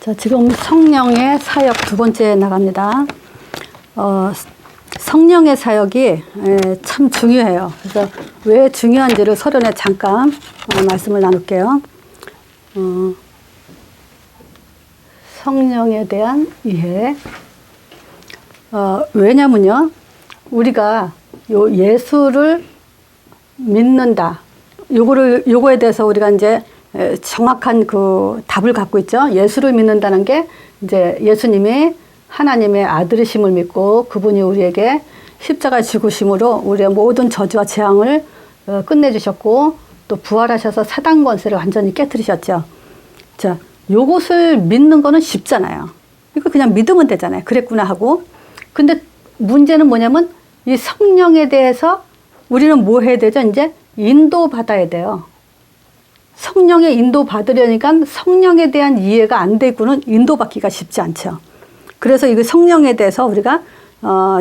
자, 지금 성령의 사역 두 번째 나갑니다. 성령의 사역이 참 중요해요. 그래서 왜 중요한지를 서론에 잠깐 말씀을 나눌게요. 성령에 대한 이해. 왜냐면요, 우리가 요 예수를 믿는다. 요거에 대해서 우리가 이제 정확한 그 답을 갖고 있죠. 예수를 믿는다는 게 이제 예수님이 하나님의 아들이심을 믿고 그분이 우리에게 십자가 죽으심으로 우리의 모든 저주와 재앙을 끝내주셨고 또 부활하셔서 사단 권세를 완전히 깨뜨리셨죠. 자, 요것을 믿는 거는 쉽잖아요. 이거 그냥 믿으면 되잖아요. 그랬구나 하고. 근데 문제는 뭐냐면 이 성령에 대해서 우리는 뭐 해야 되죠? 이제 인도받아야 돼요. 성령의 인도 받으려니까 성령에 대한 이해가 안 되고는 인도받기가 쉽지 않죠. 그래서 이 성령에 대해서 우리가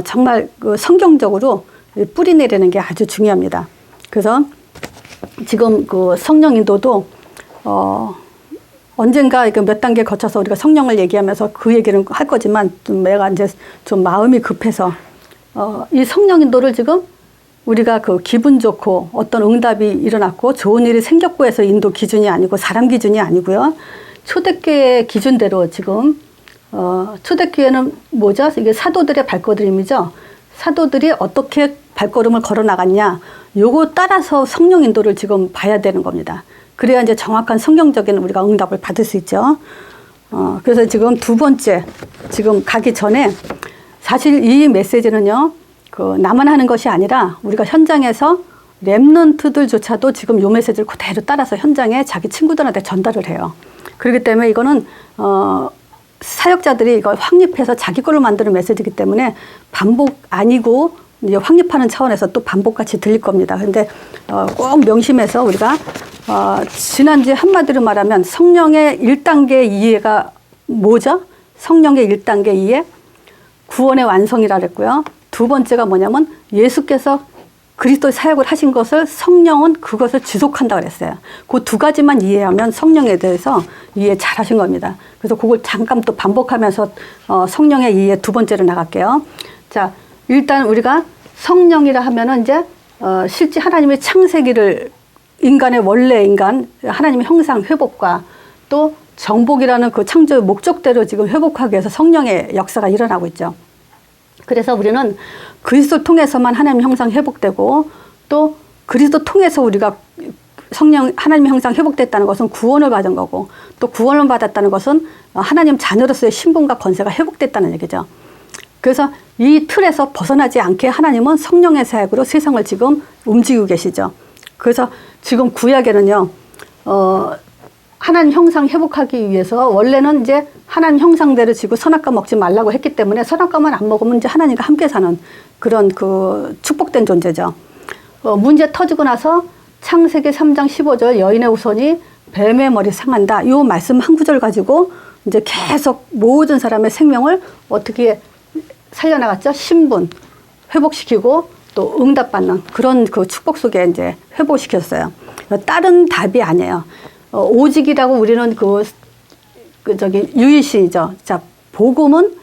정말 그 성경적으로 뿌리 내리는 게 아주 중요합니다. 그래서 지금 그 성령 인도도 언젠가 몇 단계 거쳐서 우리가 성령을 얘기하면서 그 얘기를 할 거지만 좀 내가 이제 좀 마음이 급해서 이 성령 인도를 지금 우리가 그 기분 좋고 어떤 응답이 일어났고 좋은 일이 생겼고 해서 인도 기준이 아니고 사람 기준이 아니고요. 초대교회 기준대로 지금 초대교회는 뭐죠? 이게 사도들의 발걸음이죠. 사도들이 어떻게 발걸음을 걸어 나갔냐. 요거 따라서 성령 인도를 지금 봐야 되는 겁니다. 그래야 이제 정확한 성경적인 우리가 응답을 받을 수 있죠. 그래서 지금 두 번째 지금 가기 전에 사실 이 메시지는요. 그 나만 하는 것이 아니라 우리가 현장에서 렘넌트들조차도 지금 요 메시지를 그대로 따라서 현장에 자기 친구들한테 전달을 해요. 그렇기 때문에 이거는 사역자들이 이걸 확립해서 자기 걸로 만드는 메시지이기 때문에 반복 아니고 이제 확립하는 차원에서 또 반복같이 들릴 겁니다. 근데 꼭 명심해서 우리가 지난주에 한마디로 말하면 성령의 1단계 이해가 뭐죠? 성령의 1단계 이해? 구원의 완성이라 그랬고요. 두 번째가 뭐냐면 예수께서 그리스도의 사역을 하신 것을 성령은 그것을 지속한다고 그랬어요. 그 두 가지만 이해하면 성령에 대해서 이해 잘 하신 겁니다. 그래서 그걸 잠깐 또 반복하면서 성령의 이해 두 번째로 나갈게요. 자, 일단 우리가 성령이라 하면은 이제 실제 하나님의 창세기를 인간의 원래 인간 하나님의 형상 회복과 또 정복이라는 그 창조의 목적대로 지금 회복하기 위해서 성령의 역사가 일어나고 있죠. 그래서 우리는 그리스도 통해서만 하나님 형상 회복되고 또 그리스도 통해서 우리가 하나님 형상 회복됐다는 것은 구원을 받은 거고 또 구원을 받았다는 것은 하나님 자녀로서의 신분과 권세가 회복됐다는 얘기죠. 그래서 이 틀에서 벗어나지 않게 하나님은 성령의 사역으로 세상을 지금 움직이고 계시죠. 그래서 지금 구약에는요, 하나님 형상 회복하기 위해서 원래는 이제 하나님 형상대로 지고 선악과 먹지 말라고 했기 때문에 선악과만 안 먹으면 이제 하나님과 함께 사는 그런 그 축복된 존재죠. 문제 터지고 나서 창세기 3장 15절 여인의 후손이 뱀의 머리 상한다. 이 말씀 한 구절 가지고 이제 계속 모든 사람의 생명을 어떻게 살려나갔죠? 신분 회복시키고 또 응답받는 그런 그 축복 속에 이제 회복시켰어요. 다른 답이 아니에요. 오직이라고 우리는 유일신이죠. 자, 복음은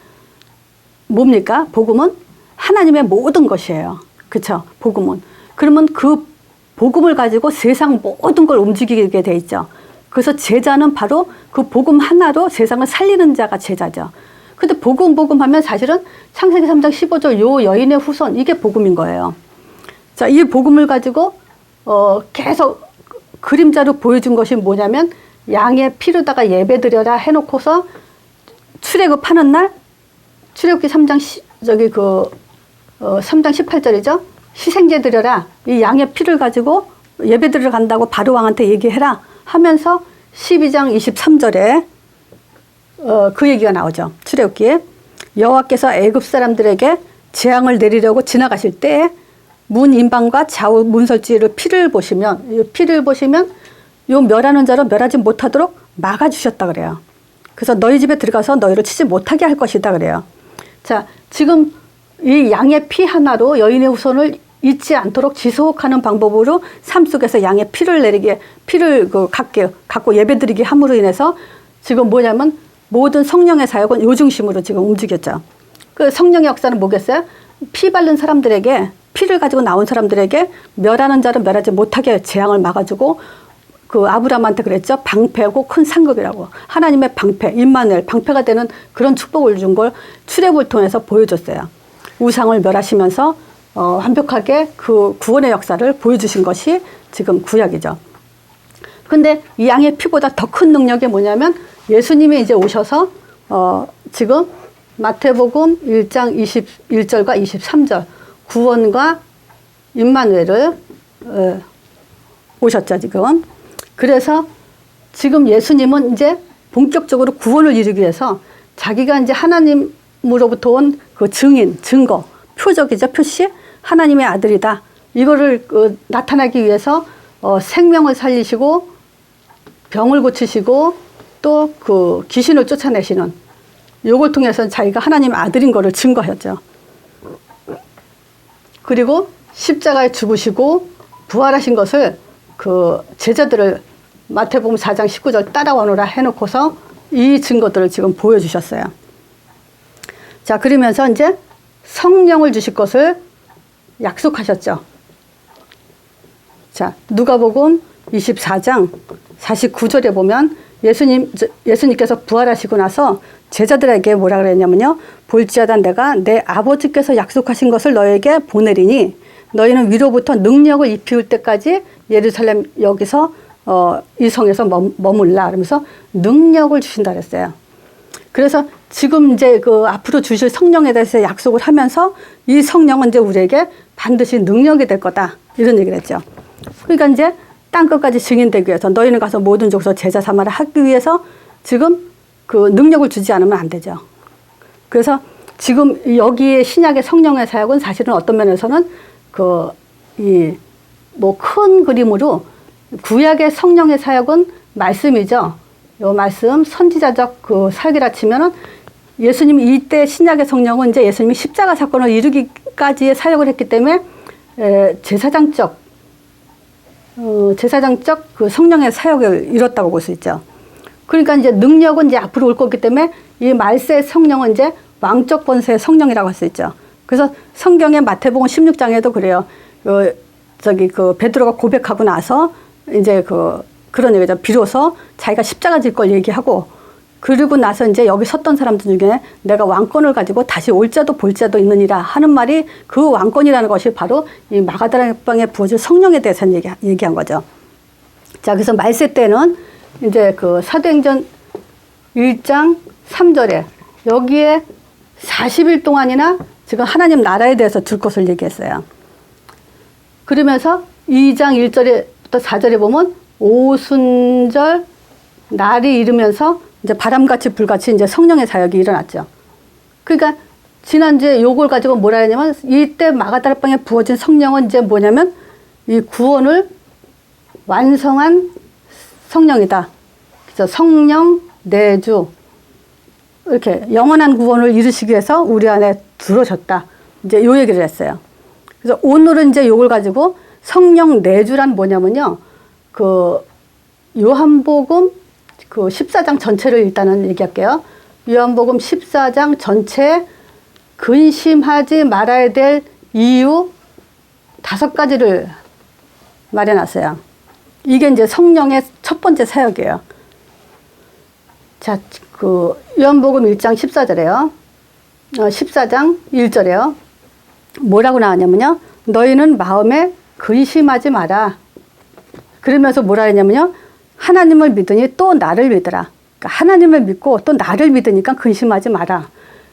뭡니까? 복음은 하나님의 모든 것이에요. 그쵸? 복음은. 그러면 그 복음을 가지고 세상 모든 걸 움직이게 돼 있죠. 그래서 제자는 바로 그 복음 하나로 세상을 살리는 자가 제자죠. 근데 복음 하면 사실은 창세기 3장 15절 요 여인의 후손 이게 복음인 거예요. 자, 이 복음을 가지고 계속 그림자로 보여준 것이 뭐냐면 양의 피로다가 예배드려라 해놓고서 출애굽하는 날 출애굽기 3장 3장 18절이죠. 희생제 드려라. 이 양의 피를 가지고 예배드리러 간다고 바로 왕한테 얘기해라 하면서 12장 23절에 그 얘기가 나오죠. 출애굽기에 여호와께서 애굽 사람들에게 재앙을 내리려고 지나가실 때에 문 인방과 좌우 문설주의 피를 보시면 요 멸하는 자로 멸하지 못하도록 막아주셨다 그래요. 그래서 너희 집에 들어가서 너희를 치지 못하게 할 것이다 그래요. 자, 지금 이 양의 피 하나로 여인의 후손을 잊지 않도록 지속하는 방법으로 삶 속에서 양의 피를 갖고 예배드리게 함으로 인해서 지금 뭐냐면 모든 성령의 사역은 요 중심으로 지금 움직였죠. 그 성령의 역사는 뭐겠어요? 피 바른 사람들에게, 피를 가지고 나온 사람들에게 멸하는 자를 멸하지 못하게 재앙을 막아주고, 그 아브라함한테 그랬죠. 방패고 큰 상급이라고. 하나님의 방패, 임마누엘, 방패가 되는 그런 축복을 준 걸 출애굽을 통해서 보여줬어요. 우상을 멸하시면서 완벽하게 그 구원의 역사를 보여주신 것이 지금 구약이죠. 근데 이 양의 피보다 더 큰 능력이 뭐냐면 예수님이 이제 오셔서 지금 마태복음 1장 21절과 23절 구원과 임마누엘을 오셨죠, 지금. 그래서 지금 예수님은 이제 본격적으로 구원을 이루기 위해서 자기가 이제 하나님으로부터 온 그 증인, 증거, 표적이죠, 표시. 하나님의 아들이다. 이거를 나타나기 위해서 생명을 살리시고 병을 고치시고 또 그 귀신을 쫓아내시는 요걸 통해서 자기가 하나님의 아들인 거를 증거했죠. 그리고 십자가에 죽으시고 부활하신 것을 그 제자들을 마태복음 4장 19절 따라오너라 해놓고서 이 증거들을 지금 보여주셨어요. 자, 그러면서 이제 성령을 주실 것을 약속하셨죠. 자, 누가복음 24장 49절에 보면 예수님께서 부활하시고 나서 제자들에게 뭐라 그랬냐면요. 볼지어다 내가 내 아버지께서 약속하신 것을 너에게 보내리니 너희는 위로부터 능력을 입히울 때까지 예루살렘 여기서 이 성에서 머물라. 그러면서 능력을 주신다 그랬어요. 그래서 지금 이제 그 앞으로 주실 성령에 대해서 약속을 하면서 이 성령은 이제 우리에게 반드시 능력이 될 거다. 이런 얘기를 했죠. 그러니까 이제 땅끝까지 증인되기 위해서 너희는 가서 모든 족속 제자 삼아라 하기 위해서 지금 그 능력을 주지 않으면 안 되죠. 그래서 지금 여기에 신약의 성령의 사역은 사실은 어떤 면에서는 큰 그림으로 구약의 성령의 사역은 말씀이죠. 요 말씀 선지자적 그 살기라 치면은 예수님 이때 신약의 성령은 이제 예수님이 십자가 사건을 이루기까지의 사역을 했기 때문에 제사장적 그 성령의 사역을 이뤘다고 볼 수 있죠. 그러니까 이제 능력은 이제 앞으로 올 거기 때문에 이 말세의 성령은 이제 왕적 권세의 성령이라고 할 수 있죠. 그래서 성경의 마태복음 16장에도 그래요. 베드로가 고백하고 나서 이제 그런 얘기죠. 비로소 자기가 십자가 질 걸 얘기하고 그리고 나서 이제 여기 섰던 사람들 중에 내가 왕권을 가지고 다시 올 자도 볼 자도 있느니라 하는 말이 그 왕권이라는 것이 바로 이 마가다락방에 부어질 성령에 대해서 얘기한 거죠. 자, 그래서 말세 때는 이제 그 사도행전 1장 3절에 여기에 40일 동안이나 지금 하나님 나라에 대해서 줄 것을 얘기했어요. 그러면서 2장 1절부터 4절에 보면 오순절 날이 이르면서 이제 바람같이 불같이 이제 성령의 사역이 일어났죠. 그러니까 지난주에 요걸 가지고 뭐라 했냐면 이때 마가다락방에 부어진 성령은 이제 뭐냐면 이 구원을 완성한 성령이다. 그래서 성령 내주 이렇게 영원한 구원을 이루시기 위해서 우리 안에 들어오셨다. 이제 요 얘기를 했어요. 그래서 오늘은 이제 요걸 가지고 성령 내주란 뭐냐면요. 그 요한복음 그 14장 전체를 일단은 얘기할게요. 요한복음 14장 전체 근심하지 말아야 될 이유 5가지를 마련했어요. 이게 이제 성령의 첫 번째 사역이에요. 자, 그 요한복음 1장 14절에요. 14장 1절에요. 뭐라고 나왔냐면요. 너희는 마음에 근심하지 마라. 그러면서 뭐라 했냐면요. 하나님을 믿으니 또 나를 믿으라. 그러니까 하나님을 믿고 또 나를 믿으니까 근심하지 마라.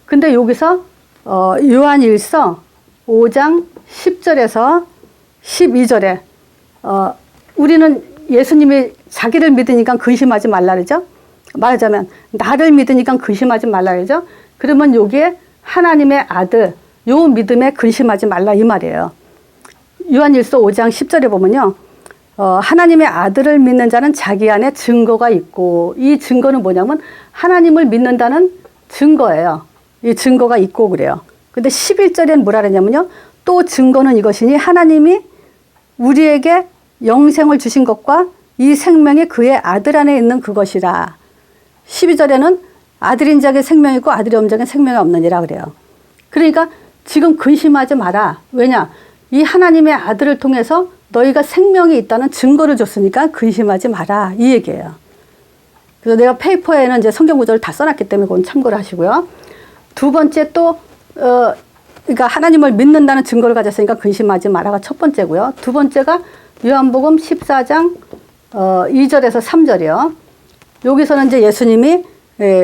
근데 여기서 요한일서 5장 10절에서 12절에 우리는 예수님이 자기를 믿으니까 근심하지 말라 그러죠. 말하자면 나를 믿으니까 근심하지 말라 그러죠. 그러면 여기에 하나님의 아들 요 믿음에 근심하지 말라 이 말이에요. 요한일서 5장 10절에 보면요. 하나님의 아들을 믿는 자는 자기 안에 증거가 있고 이 증거는 뭐냐면 하나님을 믿는다는 증거예요. 이 증거가 있고 그래요. 근데 11절에는 뭐라 그러냐면요. 또 증거는 이것이니 하나님이 우리에게 영생을 주신 것과 이 생명이 그의 아들 안에 있는 그것이라. 12절에는 아들인 자에게 생명이 있고 아들이 없는 자에게 생명이 없느니라 그래요. 그러니까 지금 근심하지 마라. 왜냐? 이 하나님의 아들을 통해서 너희가 생명이 있다는 증거를 줬으니까 근심하지 마라. 이 얘기예요. 그래서 내가 페이퍼에는 이제 성경 구절을 다 써놨기 때문에 그건 참고를 하시고요. 두 번째 또, 그러니까 하나님을 믿는다는 증거를 가졌으니까 근심하지 마라가 첫 번째고요. 두 번째가 요한복음 14장 2절에서 3절이요. 여기서는 이제 예수님이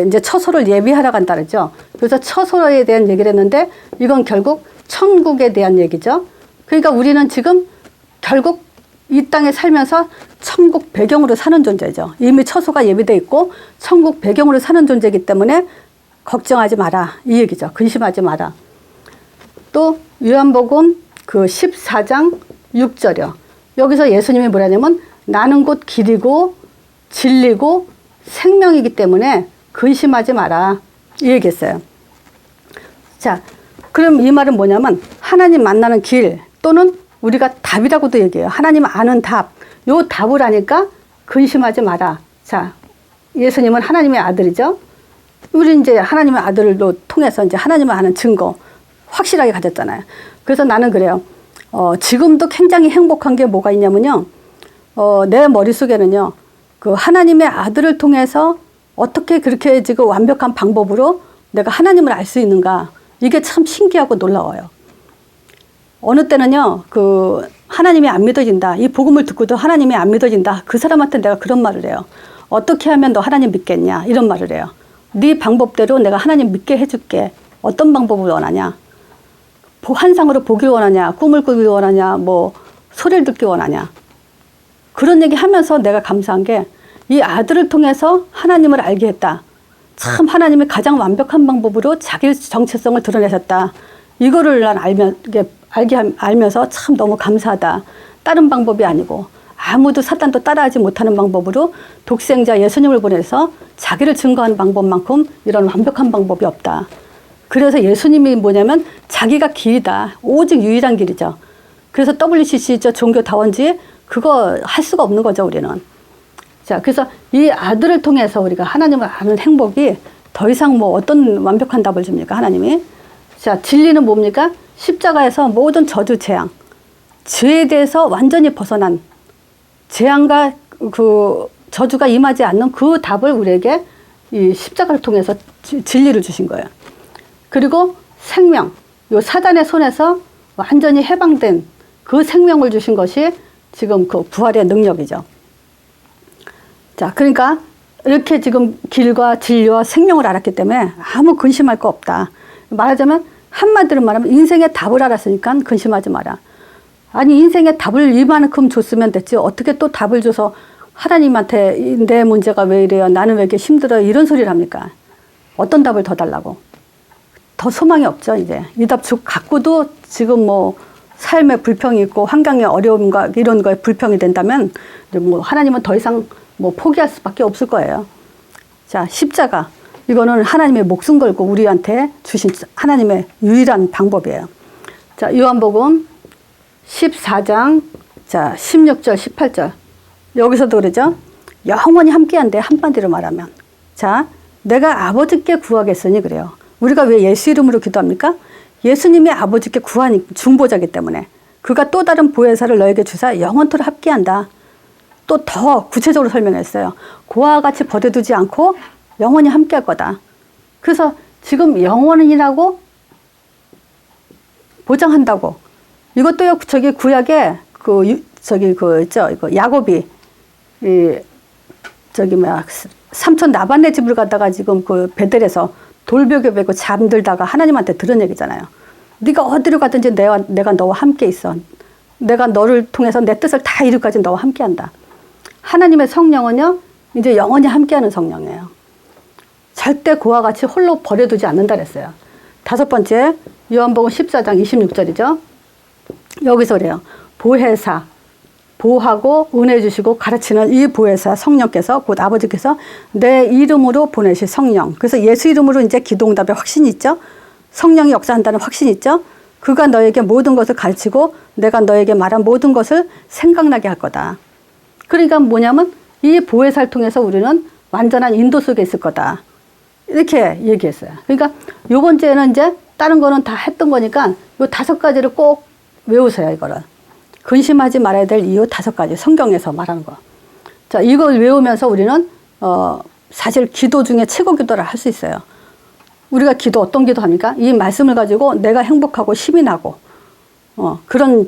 이제 처소를 예비하러 간다 그러죠. 그래서 처소에 대한 얘기를 했는데 이건 결국 천국에 대한 얘기죠. 그러니까 우리는 지금 결국 이 땅에 살면서 천국 배경으로 사는 존재죠. 이미 처소가 예비되어 있고 천국 배경으로 사는 존재이기 때문에 걱정하지 마라. 이 얘기죠. 근심하지 마라. 또 요한복음 그 14장 6절이요. 여기서 예수님이 뭐라냐면 나는 곧 길이고 진리고 생명이기 때문에 근심하지 마라. 이 얘기했어요. 자, 그럼 이 말은 뭐냐면 하나님 만나는 길 또는 우리가 답이라고도 얘기해요. 하나님 아는 답. 요 답을 아니까 근심하지 마라. 자, 예수님은 하나님의 아들이죠. 우리 이제 하나님의 아들을 통해서 이제 하나님을 아는 증거 확실하게 가졌잖아요. 그래서 나는 그래요. 지금도 굉장히 행복한 게 뭐가 있냐면요. 내 머릿속에는요. 그 하나님의 아들을 통해서 어떻게 그렇게 지금 완벽한 방법으로 내가 하나님을 알 수 있는가. 이게 참 신기하고 놀라워요. 어느 때는요, 그 하나님이 안 믿어진다. 이 복음을 듣고도 하나님이 안 믿어진다. 그 사람한테 내가 그런 말을 해요. 어떻게 하면 너 하나님 믿겠냐? 이런 말을 해요. 네 방법대로 내가 하나님 믿게 해줄게. 어떤 방법을 원하냐? 환상으로 보길 원하냐? 꿈을 꾸길 원하냐? 뭐 소리를 듣기 원하냐? 그런 얘기 하면서 내가 감사한 게 이 아들을 통해서 하나님을 알게 했다. 참 하나님이 가장 완벽한 방법으로 자기 정체성을 드러내셨다. 이거를 난 알면서 참 너무 감사하다. 다른 방법이 아니고 아무도 사탄도 따라하지 못하는 방법으로 독생자 예수님을 보내서 자기를 증거하는 방법만큼 이런 완벽한 방법이 없다. 그래서 예수님이 뭐냐면 자기가 길이다. 오직 유일한 길이죠. 그래서 WCC 종교다원지 그거 할 수가 없는 거죠, 우리는. 자, 그래서 이 아들을 통해서 우리가 하나님을 아는 행복이 더 이상 뭐 어떤 완벽한 답을 줍니까, 하나님이? 자, 진리는 뭡니까? 십자가에서 모든 저주, 재앙, 죄에 대해서 완전히 벗어난 재앙과 그 저주가 임하지 않는 그 답을 우리에게 이 십자가를 통해서 진리를 주신 거예요. 그리고 생명, 요 사단의 손에서 완전히 해방된 그 생명을 주신 것이 지금 그 부활의 능력이죠. 자, 그러니까 이렇게 지금 길과 진리와 생명을 알았기 때문에 아무 근심할 거 없다. 말하자면 한마디로 말하면 인생의 답을 알았으니까 근심하지 마라. 아니 인생의 답을 이만큼 줬으면 됐지 어떻게 또 답을 줘서 하나님한테 내 문제가 왜 이래요? 나는 왜 이렇게 힘들어요? 이런 소리를 합니까? 어떤 답을 더 달라고? 더 소망이 없죠 이제. 이 답 갖고도 지금 뭐 삶에 불평이 있고 환경의 어려움과 이런 거에 불평이 된다면 뭐 하나님은 더 이상 뭐 포기할 수밖에 없을 거예요. 자, 십자가. 이거는 하나님의 목숨 걸고 우리한테 주신 하나님의 유일한 방법이에요. 자, 요한복음 14장, 자, 16절, 18절. 여기서도 그러죠. 영원히 함께한대, 한마디로 말하면. 자, 내가 아버지께 구하겠으니 그래요. 우리가 왜 예수 이름으로 기도합니까? 예수님이 아버지께 구하니 중보자기 때문에. 그가 또 다른 보혜사를 너에게 주사 영원토록 함께한다. 또 더 구체적으로 설명했어요. 그와 같이 버려두지 않고 영원히 함께 할 거다. 그래서 지금 영원이라고 보장한다고. 이것도요, 저기 구약에 이거 야곱이, 삼촌 나반네 집을 갔다가 지금 그 베델에서 돌벽에 베고 잠들다가 하나님한테 들은 얘기잖아요. 네가 어디로 가든지 내가 너와 함께 있어. 내가 너를 통해서 내 뜻을 다 이루기까지 너와 함께 한다. 하나님의 성령은요, 이제 영원히 함께하는 성령이에요. 절대 그와 같이 홀로 버려두지 않는다 그랬어요. 다섯 번째, 요한복음 14장 26절이죠. 여기서 그래요. 보혜사, 보호하고 은혜 주시고 가르치는 이 보혜사 성령께서 곧 아버지께서 내 이름으로 보내실 성령. 그래서 예수 이름으로 이제 기도응답의 확신이 있죠. 성령이 역사한다는 확신이 있죠. 그가 너에게 모든 것을 가르치고 내가 너에게 말한 모든 것을 생각나게 할 거다. 그러니까 뭐냐면 이 보혜사를 통해서 우리는 완전한 인도 속에 있을 거다. 이렇게 얘기했어요. 그러니까 요 번째는 이제 다른 거는 다 했던 거니까 요 5가지를 꼭 외우세요, 이거를. 근심하지 말아야 될 이유 5가지. 성경에서 말하는 거. 자, 이걸 외우면서 우리는, 사실 기도 중에 최고 기도를 할 수 있어요. 우리가 어떤 기도 합니까? 이 말씀을 가지고 내가 행복하고 힘이 나고, 그런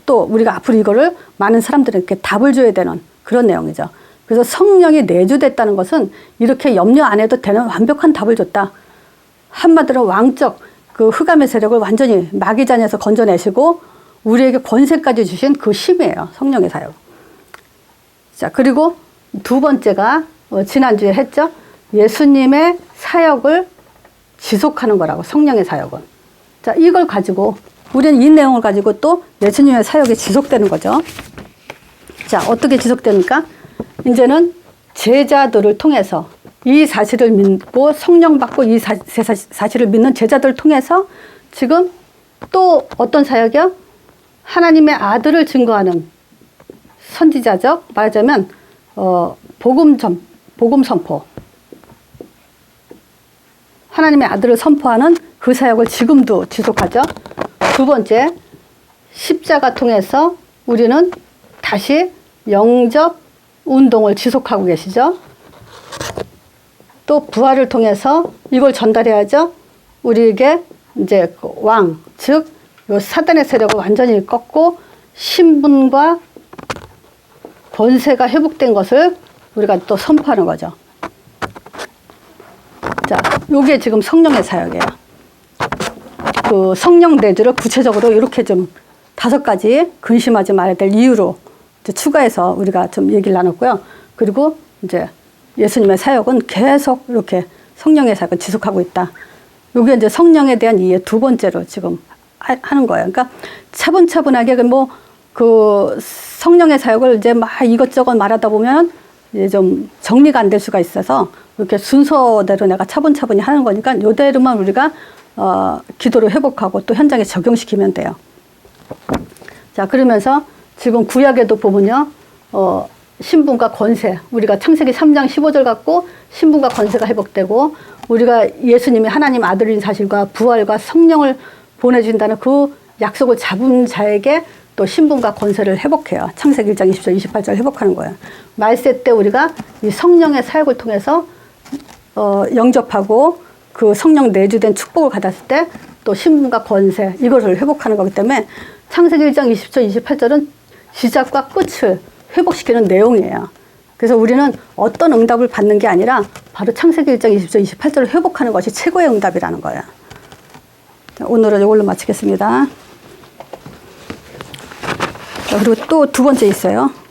또 우리가 앞으로 이거를 많은 사람들에게 답을 줘야 되는 그런 내용이죠. 그래서 성령이 내주됐다는 것은 이렇게 염려 안 해도 되는 완벽한 답을 줬다. 한마디로 왕적 그 흑암의 세력을 완전히 마귀자녀에서 건져내시고 우리에게 권세까지 주신 그 힘이에요. 성령의 사역. 자, 그리고 두 번째가 지난주에 했죠. 예수님의 사역을 지속하는 거라고, 성령의 사역은. 자, 이걸 가지고 우리는 이 내용을 가지고 또 예수님의 사역이 지속되는 거죠. 자, 어떻게 지속됩니까? 이제는 제자들을 통해서 이 사실을 믿고 성령 받고 이 사실을 믿는 제자들을 통해서 지금 또 어떤 사역이요? 하나님의 아들을 증거하는 선지자적, 말하자면 복음 선포, 하나님의 아들을 선포하는 그 사역을 지금도 지속하죠. 두 번째, 십자가 통해서 우리는 다시 영접 운동을 지속하고 계시죠. 또 부활을 통해서 이걸 전달해야죠. 우리에게 이제 왕, 즉 요 사단의 세력을 완전히 꺾고 신분과 권세가 회복된 것을 우리가 또 선포하는 거죠. 자, 요게 지금 성령의 사역이에요. 그 성령 내주를 구체적으로 이렇게 좀 5가지 근심하지 말아야 될 이유로 추가해서 우리가 좀 얘기를 나눴고요. 그리고 이제 예수님의 사역은 계속 이렇게 성령의 사역을 지속하고 있다. 요게 이제 성령에 대한 이해 두 번째로 지금 하는 거예요. 그러니까 차분차분하게 그 성령의 사역을 이제 막 이것저것 말하다 보면 이제 좀 정리가 안 될 수가 있어서 이렇게 순서대로 내가 차분차분히 하는 거니까 요대로만 우리가 기도를 회복하고 또 현장에 적용시키면 돼요. 자, 그러면서 지금 구약에도 보면요, 신분과 권세, 우리가 창세기 3장 15절 갖고 신분과 권세가 회복되고 우리가 예수님이 하나님 아들인 사실과 부활과 성령을 보내준다는 그 약속을 잡은 자에게 또 신분과 권세를 회복해요. 창세기 1장 20절 28절 회복하는 거예요. 말세 때 우리가 이 성령의 사역을 통해서 영접하고 그 성령 내주된 축복을 받았을 때 또 신분과 권세 이것을 회복하는 거기 때문에 창세기 1장 20절 28절은 시작과 끝을 회복시키는 내용이에요. 그래서 우리는 어떤 응답을 받는 게 아니라 바로 창세기 1장 20절 28절을 회복하는 것이 최고의 응답이라는 거예요. 오늘은 이걸로 마치겠습니다. 그리고 또 두 번째 있어요.